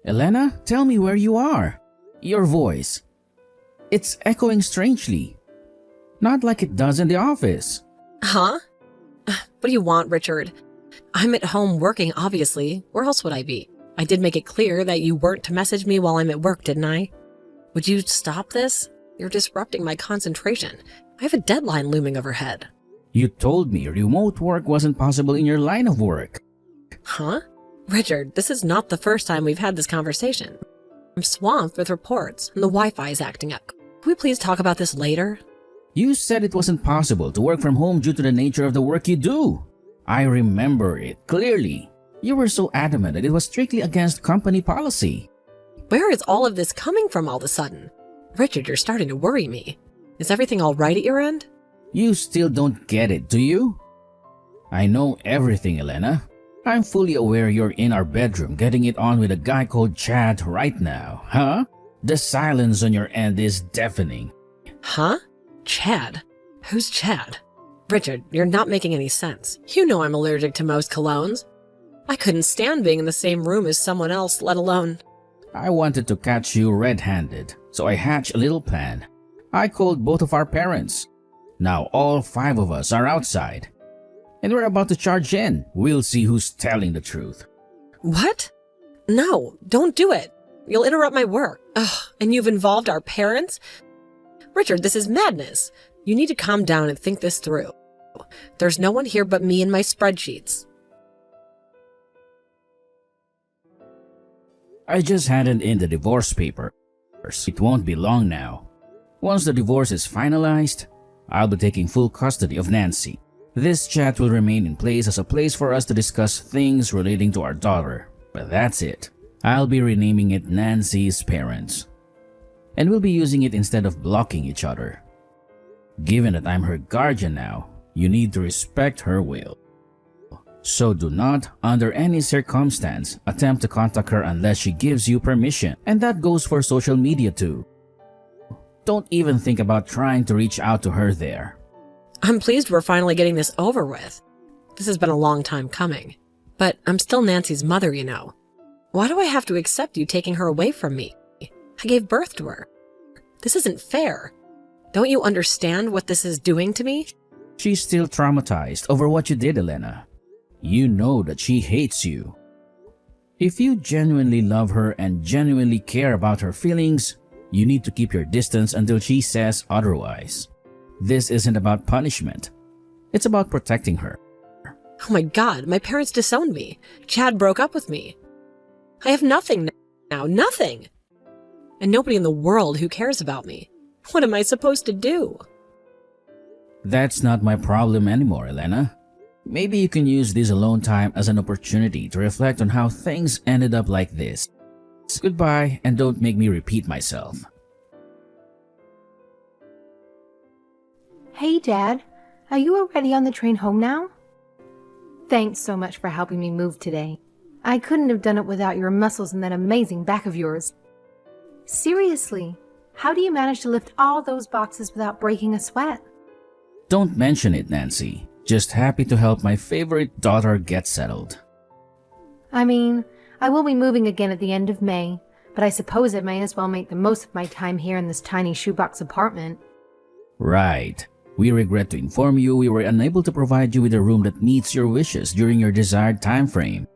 Elena, tell me where you are. Your voice. It's echoing strangely. Not like it does in the office. Huh? What do you want, Richard? I'm at home working, obviously. Where else would I be? I did make it clear that you weren't to message me while I'm at work, didn't I? Would you stop this? You're disrupting my concentration. I have a deadline looming overhead. You told me remote work wasn't possible in your line of work. Huh? Richard, this is not the first time we've had this conversation. I'm swamped with reports, and the Wi-Fi is acting up. Can we please talk about this later? You said it wasn't possible to work from home due to the nature of the work you do. I remember it clearly. You were so adamant that it was strictly against company policy. Where is all of this coming from all of a sudden? Richard, you're starting to worry me. Is everything all right at your end? You still don't get it, do you? I know everything, Elena. I'm fully aware you're in our bedroom getting it on with a guy called Chad right now, huh? The silence on your end is deafening. Huh? Chad? Who's Chad? Richard, you're not making any sense. You know I'm allergic to most colognes. I couldn't stand being in the same room as someone else, let alone… I wanted to catch you red-handed, so I hatched a little plan. I called both of our parents. Now all 5 of us are outside. And we're about to charge in. We'll see who's telling the truth. What? No, don't do it. You'll interrupt my work. Ugh, and you've involved our parents? Richard, this is madness. You need to calm down and think this through. There's no one here but me and my spreadsheets. I just handed in the divorce papers. It won't be long now. Once the divorce is finalized, I'll be taking full custody of Nancy. This chat will remain in place as a place for us to discuss things relating to our daughter. But that's it. I'll be renaming it Nancy's Parents. And we'll be using it instead of blocking each other. Given that I'm her guardian now, you need to respect her will. So do not, under any circumstance, attempt to contact her unless she gives you permission. And that goes for social media too. Don't even think about trying to reach out to her there. I'm pleased we're finally getting this over with. This has been a long time coming. But I'm still Nancy's mother, you know. Why do I have to accept you taking her away from me? I gave birth to her. This isn't fair. Don't you understand what this is doing to me? She's still traumatized over what you did, Elena. You know that she hates you. If you genuinely love her and genuinely care about her feelings, you need to keep your distance until she says otherwise. This isn't about punishment. It's about protecting her. Oh my God, my parents disowned me. Chad broke up with me. I have nothing now, nothing. And nobody in the world who cares about me. What am I supposed to do? That's not my problem anymore, Elena. Maybe you can use this alone time as an opportunity to reflect on how things ended up like this. Goodbye, and don't make me repeat myself. Hey, Dad. Are you already on the train home now? Thanks so much for helping me move today. I couldn't have done it without your muscles and that amazing back of yours. Seriously, how do you manage to lift all those boxes without breaking a sweat? Don't mention it, Nancy. Just happy to help my favorite daughter get settled. I mean, I will be moving again at the end of May, but I suppose I may as well make the most of my time here in this tiny shoebox apartment. Right. We regret to inform you we were unable to provide you with a room that meets your wishes during your desired time frame.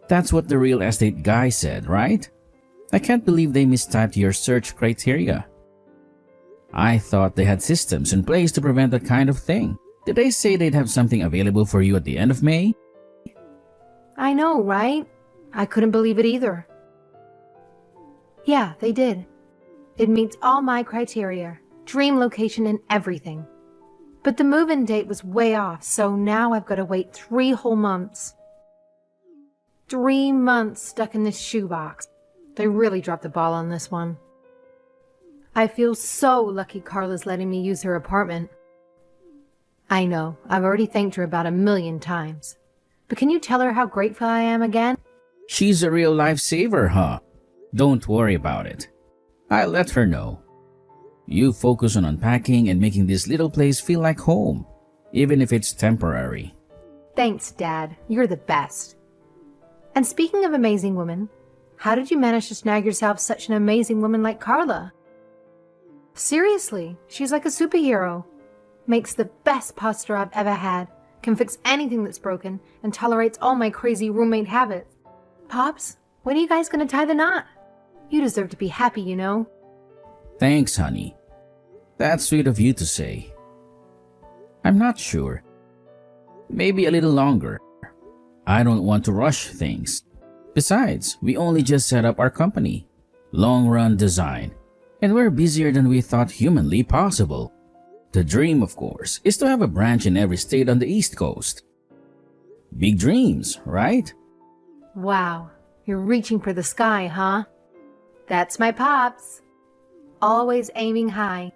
That's what the real estate guy said, right? I can't believe they mistyped your search criteria. I thought they had systems in place to prevent that kind of thing. Did they say they'd have something available for you at the end of May? I know, right? I couldn't believe it either. Yeah, they did. It meets all my criteria, dream location and everything. But the move-in date was way off, so now I've got to wait 3 whole months. 3 months stuck in this shoebox. They really dropped the ball on this one. I feel so lucky Carla's letting me use her apartment. I know, I've already thanked her about 1,000,000 times. But can you tell her how grateful I am again? She's a real lifesaver, huh? Don't worry about it. I'll let her know. You focus on unpacking and making this little place feel like home, even if it's temporary. Thanks, Dad. You're the best. And speaking of amazing women, How did you manage to snag yourself such an amazing woman like Carla? Seriously, she's like a superhero. Makes the best pasta I've ever had, can fix anything that's broken, and tolerates all my crazy roommate habits. Pops, when are you guys gonna tie the knot? You deserve to be happy, you know. Thanks, honey. That's sweet of you to say. I'm not sure. Maybe a little longer. I don't want to rush things. Besides, we only just set up our company, Long Run Design, and we're busier than we thought humanly possible. The dream, of course, is to have a branch in every state on the East Coast. Big dreams, right? Wow, you're reaching for the sky, huh? That's my Pops. Always aiming high.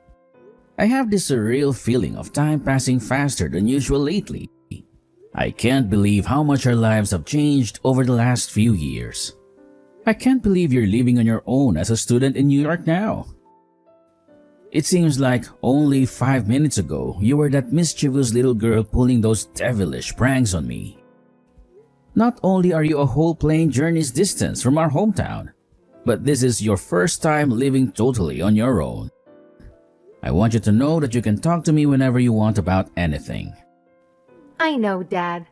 I have this surreal feeling of time passing faster than usual lately. I can't believe how much our lives have changed over the last few years. I can't believe you're living on your own as a student in New York now. It seems like only 5 minutes ago you were that mischievous little girl pulling those devilish pranks on me. Not only are you a whole plane journey's distance from our hometown, but this is your first time living totally on your own. I want you to know that you can talk to me whenever you want about anything. I know, Dad.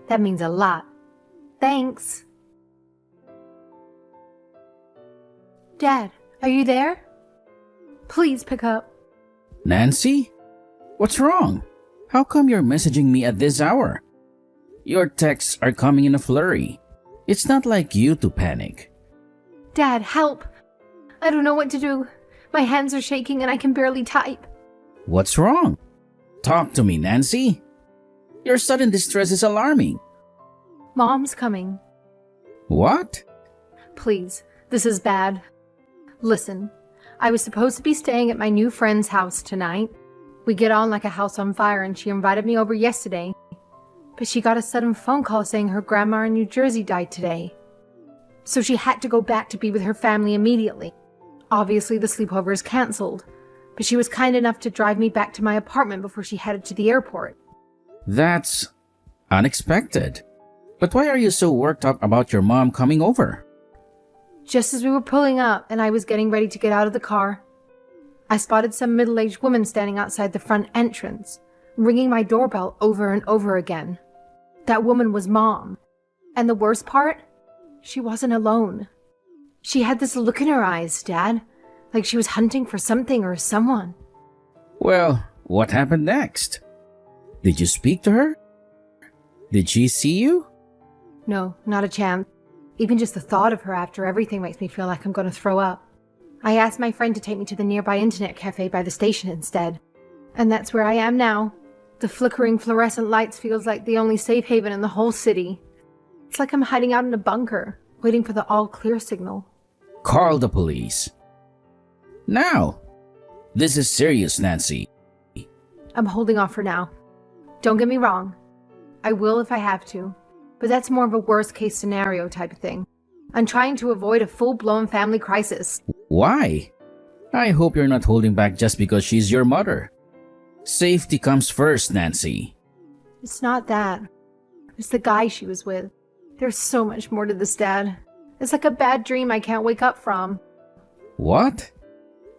That means a lot. Thanks. Dad, are you there? Please pick up. Nancy? What's wrong? How come you're messaging me at this hour? Your texts are coming in a flurry. It's not like you to panic. Dad, help! I don't know what to do. My hands are shaking and I can barely type. What's wrong? Talk to me, Nancy. Your sudden distress is alarming. Mom's coming. What? Please, this is bad. Listen, I was supposed to be staying at my new friend's house tonight. We get on like a house on fire and she invited me over yesterday. But she got a sudden phone call saying her grandma in New Jersey died today. So she had to go back to be with her family immediately. Obviously the sleepover is cancelled, but she was kind enough to drive me back to my apartment before she headed to the airport. That's unexpected. But why are you so worked up about your mom coming over? Just as we were pulling up and I was getting ready to get out of the car, I spotted some middle-aged woman standing outside the front entrance, ringing my doorbell over and over again. That woman was Mom. And the worst part? She wasn't alone. She had this look in her eyes, Dad, like she was hunting for something or someone. Well, what happened next? Did you speak to her? Did she see you? No, not a chance. Even just the thought of her after everything makes me feel like I'm going to throw up. I asked my friend to take me to the nearby internet cafe by the station instead. And that's where I am now. The flickering fluorescent lights feels like the only safe haven in the whole city. It's like I'm hiding out in a bunker, waiting for the all-clear signal. Call the police. Now! This is serious, Nancy. I'm holding off for now. Don't get me wrong. I will if I have to. But that's more of a worst-case scenario type of thing. I'm trying to avoid a full-blown family crisis. Why? I hope you're not holding back just because she's your mother. Safety comes first, Nancy. It's not that. It's the guy she was with. There's so much more to this, Dad. It's like a bad dream I can't wake up from. What?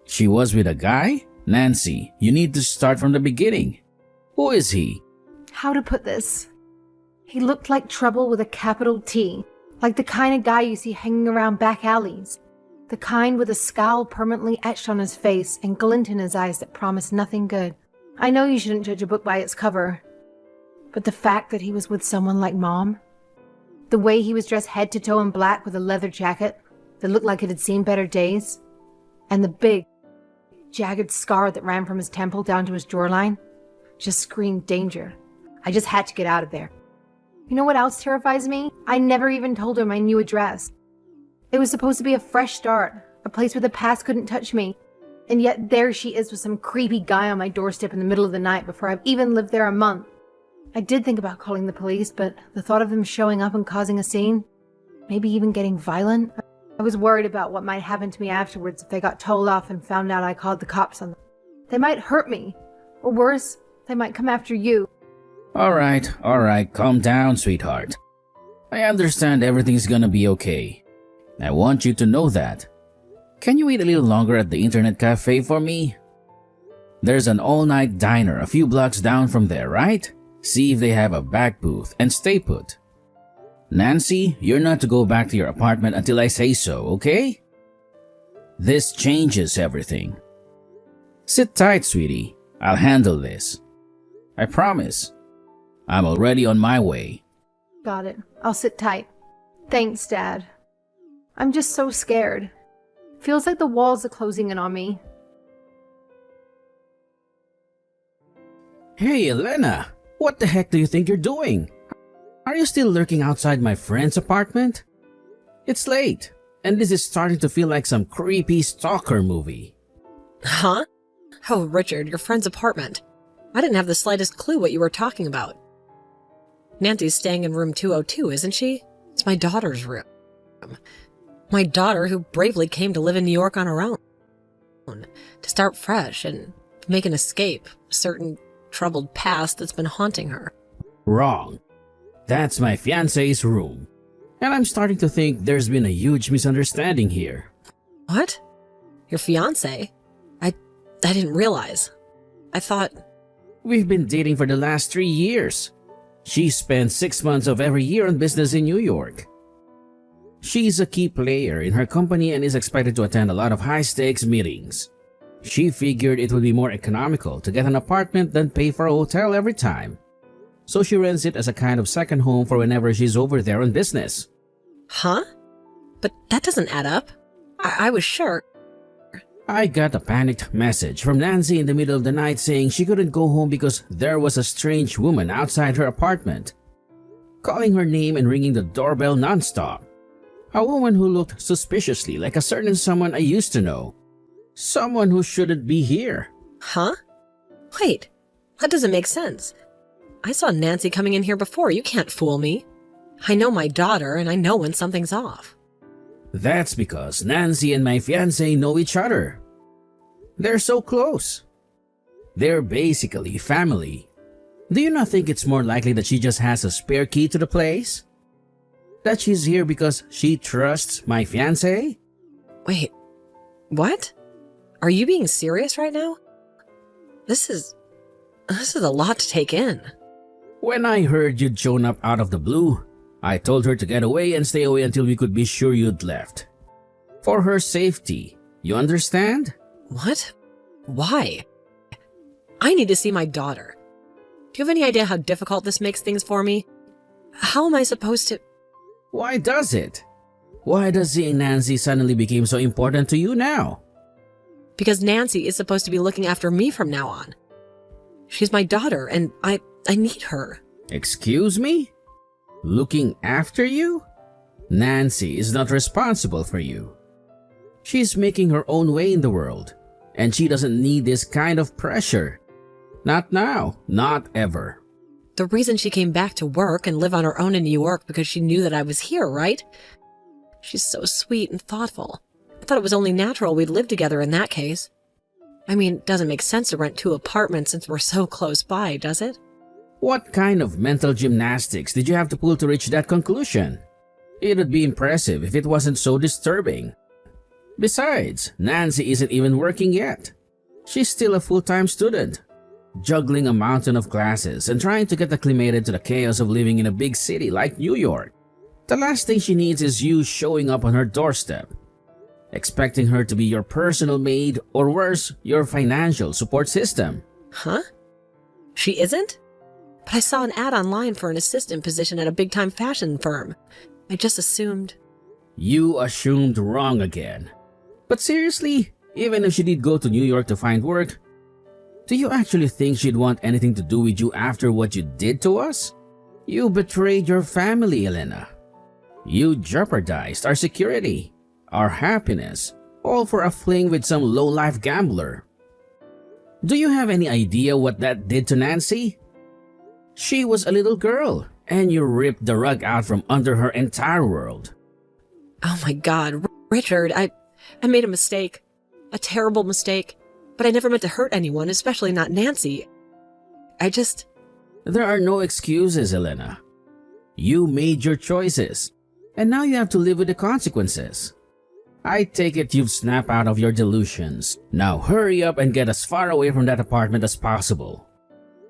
She was with a guy? Nancy, you need to start from the beginning. Who is he? How to put this? He looked like trouble with a capital T. Like the kind of guy you see hanging around back alleys. The kind with a scowl permanently etched on his face and glint in his eyes that promise nothing good. I know you shouldn't judge a book by its cover. But the fact that he was with someone like Mom, the way he was dressed head to toe in black with a leather jacket that looked like it had seen better days, and the big, jagged scar that ran from his temple down to his jawline, just screamed danger. I just had to get out of there. You know what else terrifies me? I never even told her my new address. It was supposed to be a fresh start, a place where the past couldn't touch me. And yet there she is with some creepy guy on my doorstep in the middle of the night before I've even lived there a month. I did think about calling the police, but the thought of them showing up and causing a scene, maybe even getting violent, I was worried about what might happen to me afterwards if they got told off and found out I called the cops on them. They might hurt me, or worse, they might come after you. All right, calm down, sweetheart. I understand everything's gonna be okay. I want you to know that. Can you wait a little longer at the internet cafe for me? There's an all-night diner a few blocks down from there, right? See if they have a back booth and stay put. Nancy, you're not to go back to your apartment until I say so, okay? This changes everything. Sit tight, sweetie. I'll handle this. I promise. I'm already on my way. Got it. I'll sit tight. Thanks, Dad. I'm just so scared. Feels like the walls are closing in on me. Hey, Elena! What the heck do you think you're doing? Are you still lurking outside my friend's apartment? It's late, and this is starting to feel like some creepy stalker movie. Huh? Oh, Richard, your friend's apartment. I didn't have the slightest clue what you were talking about. Nancy's staying in room 202, isn't she? It's my daughter's room. My daughter who bravely came to live in New York on her own. To start fresh and make an escape, a certain troubled past that's been haunting her. Wrong. That's my fiancé's room. And I'm starting to think there's been a huge misunderstanding here. What? Your fiancé? I didn't realize. I thought... We've been dating for the last 3 years. She spent 6 months of every year on business in New York. She's a key player in her company and is expected to attend a lot of high-stakes meetings. She figured it would be more economical to get an apartment than pay for a hotel every time. So she rents it as a kind of second home for whenever she's over there on business. Huh? But that doesn't add up. I was sure. I got a panicked message from Nancy in the middle of the night saying she couldn't go home because there was a strange woman outside her apartment, calling her name and ringing the doorbell nonstop. A woman who looked suspiciously like a certain someone I used to know. Someone who shouldn't be here. Huh? Wait, that doesn't make sense. I saw Nancy coming in here before. You can't fool me. I know my daughter, and I know when something's off. That's because Nancy and my fiancé know each other. They're so close. They're basically family. Do you not think it's more likely that she just has a spare key to the place? That she's here because she trusts my fiancé? Wait, what? Are you being serious right now? This is a lot to take in. When I heard you'd shown up out of the blue, I told her to get away and stay away until we could be sure you'd left. For her safety, you understand? What? Why? I need to see my daughter. Do you have any idea how difficult this makes things for me? How am I supposed to... Why does it? Why does seeing Nancy suddenly become so important to you now? Because Nancy is supposed to be looking after me from now on. She's my daughter, and I need her. Excuse me? Looking after you? Nancy is not responsible for you. She's making her own way in the world, and she doesn't need this kind of pressure. Not now, not ever. The reason she came back to work and live on her own in New York because she knew that I was here, right? She's so sweet and thoughtful. I thought it was only natural we'd live together in that case. I mean, it doesn't make sense to rent 2 apartments since we're so close by, does it? What kind of mental gymnastics did you have to pull to reach that conclusion? It would be impressive if it wasn't so disturbing. Besides, Nancy isn't even working yet. She's still a full-time student, juggling a mountain of classes and trying to get acclimated to the chaos of living in a big city like New York. The last thing she needs is you showing up on her doorstep, expecting her to be your personal maid or worse, your financial support system. Huh? She isn't? But I saw an ad online for an assistant position at a big-time fashion firm. I just assumed... You assumed wrong again. But seriously, even if she did go to New York to find work, do you actually think she'd want anything to do with you after what you did to us? You betrayed your family, Elena. You jeopardized our security, our happiness, all for a fling with some low-life gambler. Do you have any idea what that did to Nancy? She was a little girl, and you ripped the rug out from under her entire world. Oh my God, Richard, I made a mistake. A terrible mistake. But I never meant to hurt anyone, especially not Nancy. There are no excuses, Elena. You made your choices. and now you have to live with the consequences. I take it you've snapped out of your delusions. Now hurry up and get as far away from that apartment as possible.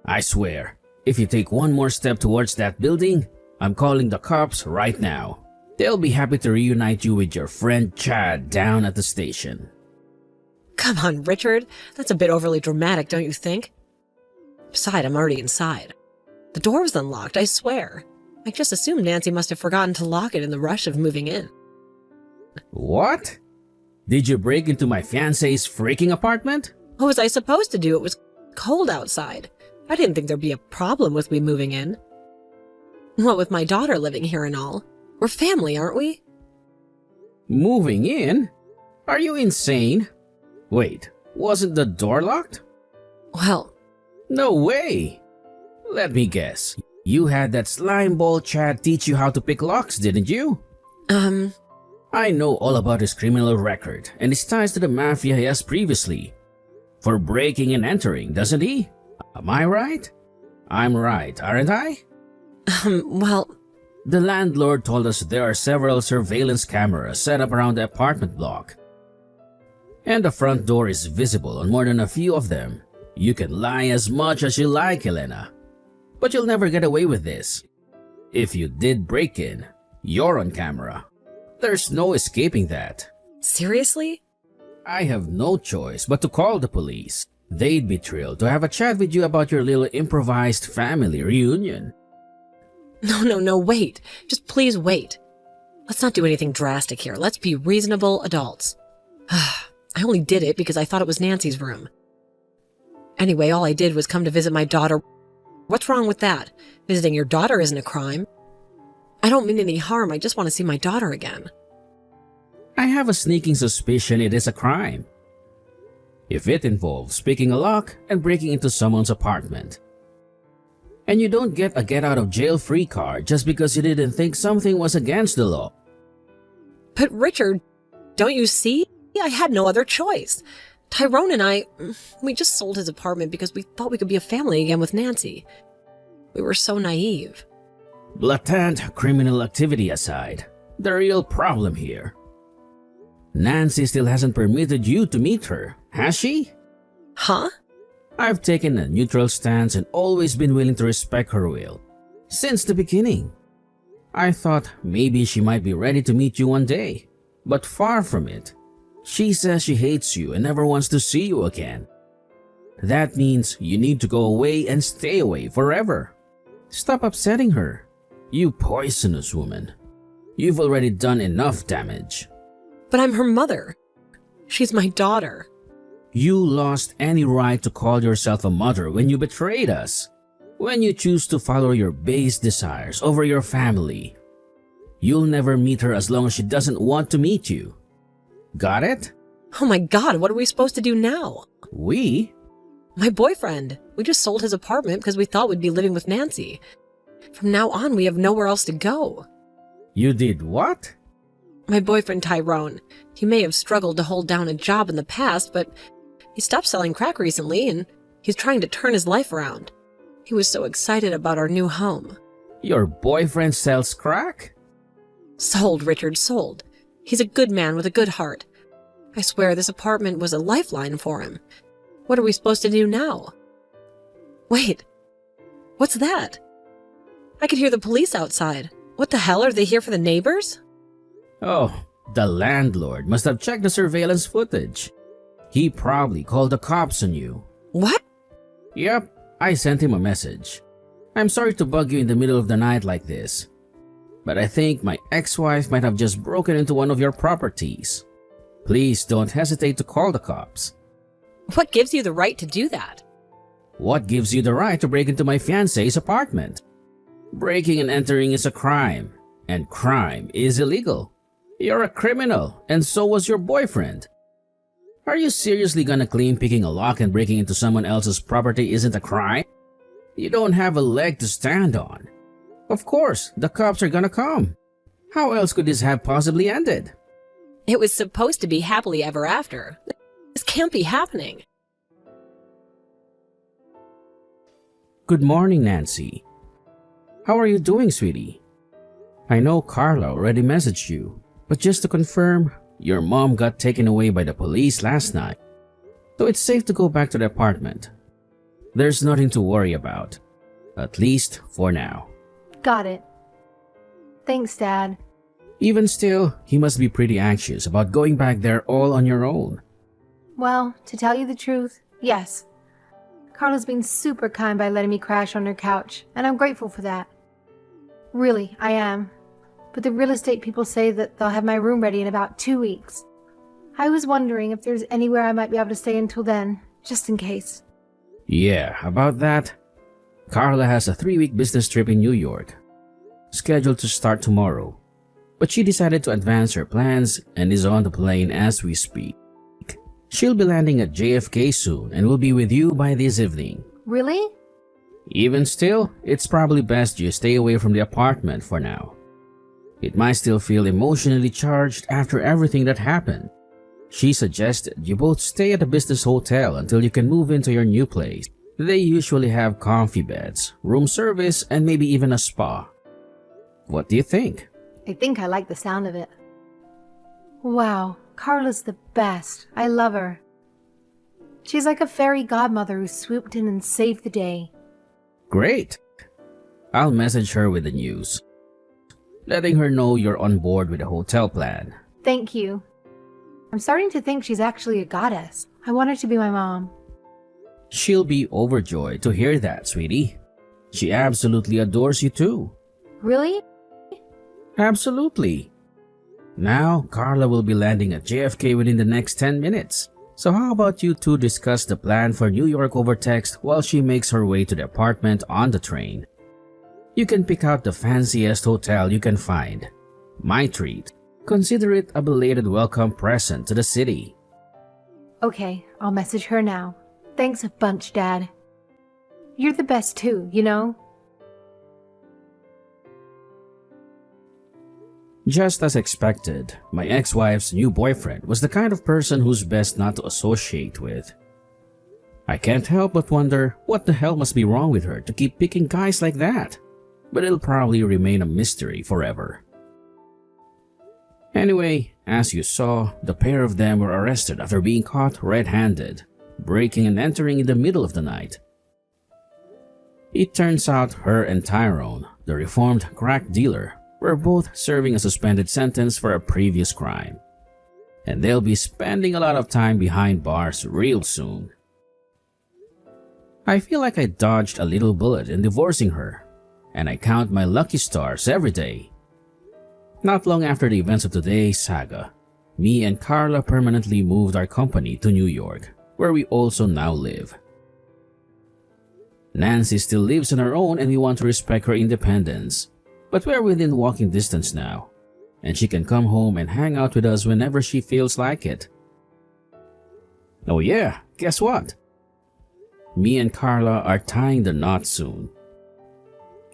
I swear, if you take one more step towards that building, I'm calling the cops right now. They'll be happy to reunite you with your friend Chad down at the station. Come on, Richard. That's a bit overly dramatic, don't you think? Besides, I'm already inside. The door was unlocked, I swear. I just assumed Nancy must have forgotten to lock it in the rush of moving in. What? Did you break into my fiancé's freaking apartment? What was I supposed to do? It was cold outside. I didn't think there'd be a problem with me moving in. What with my daughter living here and all? We're family, aren't we? Moving in? Are you insane? Wait, wasn't the door locked? Well, no way! Let me guess. You had that slimeball Chad teach you how to pick locks, didn't you? I know all about his criminal record and his ties to the mafia he has previously. For breaking and entering, doesn't he? Am I right? I'm right, aren't I? Well... The landlord told us there are several surveillance cameras set up around the apartment block. And the front door is visible on more than a few of them. You can lie as much as you like, Helena. But you'll never get away with this. If you did break in, you're on camera. There's no escaping that. Seriously? I have no choice but to call the police. They'd be thrilled to have a chat with you about your little improvised family reunion. No, wait. Just please wait. Let's not do anything drastic here. Let's be reasonable adults. I only did it because I thought it was Nancy's room. Anyway, all I did was come to visit my daughter. What's wrong with that? Visiting your daughter isn't a crime. I don't mean any harm. I just want to see my daughter again. I have a sneaking suspicion it is a crime. If it involves picking a lock and breaking into someone's apartment. And you don't get a get-out-of-jail-free card just because you didn't think something was against the law. But Richard, don't you see? I had no other choice. Tyrone and I, we just sold his apartment because we thought we could be a family again with Nancy. We were so naive. Blatant criminal activity aside, the real problem here. Nancy still hasn't permitted you to meet her, has she? Huh? I've taken a neutral stance and always been willing to respect her will. Since the beginning. I thought maybe she might be ready to meet you one day, but far from it. She says she hates you and never wants to see you again. That means you need to go away and stay away forever. Stop upsetting her. You poisonous woman. You've already done enough damage. But I'm her mother. She's my daughter. You lost any right to call yourself a mother when you betrayed us. When you choose to follow your base desires over your family. You'll never meet her as long as she doesn't want to meet you. Got it? Oh my God, what are we supposed to do now? We? My boyfriend. We just sold his apartment because we thought we'd be living with Nancy. From now on, we have nowhere else to go. You did what? My boyfriend Tyrone. He may have struggled to hold down a job in the past, but he stopped selling crack recently and he's trying to turn his life around. He was so excited about our new home. Your boyfriend sells crack? Sold, Richard, sold. He's a good man with a good heart. I swear this apartment was a lifeline for him. What are we supposed to do now? Wait, what's that? I could hear the police outside. What the hell, are they here for the neighbors? Oh, the landlord must have checked the surveillance footage. He probably called the cops on you. What? Yep, I sent him a message. I'm sorry to bug you in the middle of the night like this, but I think my ex-wife might have just broken into one of your properties. Please don't hesitate to call the cops. What gives you the right to do that? What gives you the right to break into my fiancé's apartment? Breaking and entering is a crime, and crime is illegal. You're a criminal, and so was your boyfriend. Are you seriously gonna claim picking a lock and breaking into someone else's property isn't a crime? You don't have a leg to stand on. Of course, the cops are gonna come. How else could this have possibly ended? It was supposed to be happily ever after. This can't be happening. Good morning, Nancy. How are you doing, sweetie? I know Carla already messaged you, but just to confirm, your mom got taken away by the police last night, so it's safe to go back to the apartment. There's nothing to worry about, at least for now. Got it. Thanks, Dad. Even still, he must be pretty anxious about going back there all on your own. Well, to tell you the truth, yes. Carla's been super kind by letting me crash on her couch, and I'm grateful for that. Really, I am. But the real estate people say that they'll have my room ready in about 2 weeks. I was wondering if there's anywhere I might be able to stay until then, just in case. Yeah, about that. Carla has a 3-week business trip in New York, scheduled to start tomorrow. But she decided to advance her plans and is on the plane as we speak. She'll be landing at JFK soon and will be with you by this evening. Really? Even still, it's probably best you stay away from the apartment for now. It might still feel emotionally charged after everything that happened. She suggested you both stay at a business hotel until you can move into your new place. They usually have comfy beds, room service, and maybe even a spa. What do you think? I think I like the sound of it. Wow, Carla's the best. I love her. She's like a fairy godmother who swooped in and saved the day. Great. I'll message her with the news, letting her know you're on board with the hotel plan. Thank you. I'm starting to think she's actually a goddess. I want her to be my mom. She'll be overjoyed to hear that, sweetie. She absolutely adores you too. Really? Absolutely. Now, Carla will be landing at JFK within the next 10 minutes. So how about you two discuss the plan for New York over text while she makes her way to the apartment on the train? You can pick out the fanciest hotel you can find. My treat. Consider it a belated welcome present to the city. Okay, I'll message her now. Thanks a bunch, Dad. You're the best too, you know? Just as expected, my ex-wife's new boyfriend was the kind of person who's best not to associate with. I can't help but wonder what the hell must be wrong with her to keep picking guys like that, but it'll probably remain a mystery forever. Anyway, as you saw, the pair of them were arrested after being caught red-handed, breaking and entering in the middle of the night. It turns out her and Tyrone, the reformed crack dealer, were both serving a suspended sentence for a previous crime, and they'll be spending a lot of time behind bars real soon. I feel like I dodged a little bullet in divorcing her, and I count my lucky stars every day. Not long after the events of today's saga, me and Carla permanently moved our company to New York, where we also now live. Nancy still lives on her own and we want to respect her independence. But we're within walking distance now, and she can come home and hang out with us whenever she feels like it. Oh yeah, guess what? Me and Carla are tying the knot soon.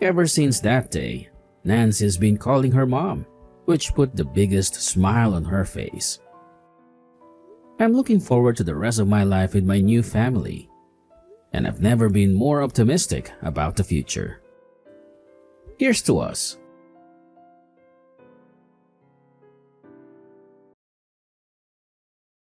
Ever since that day, Nancy's been calling her mom, which put the biggest smile on her face. I'm looking forward to the rest of my life with my new family, and I've never been more optimistic about the future. Here's to us,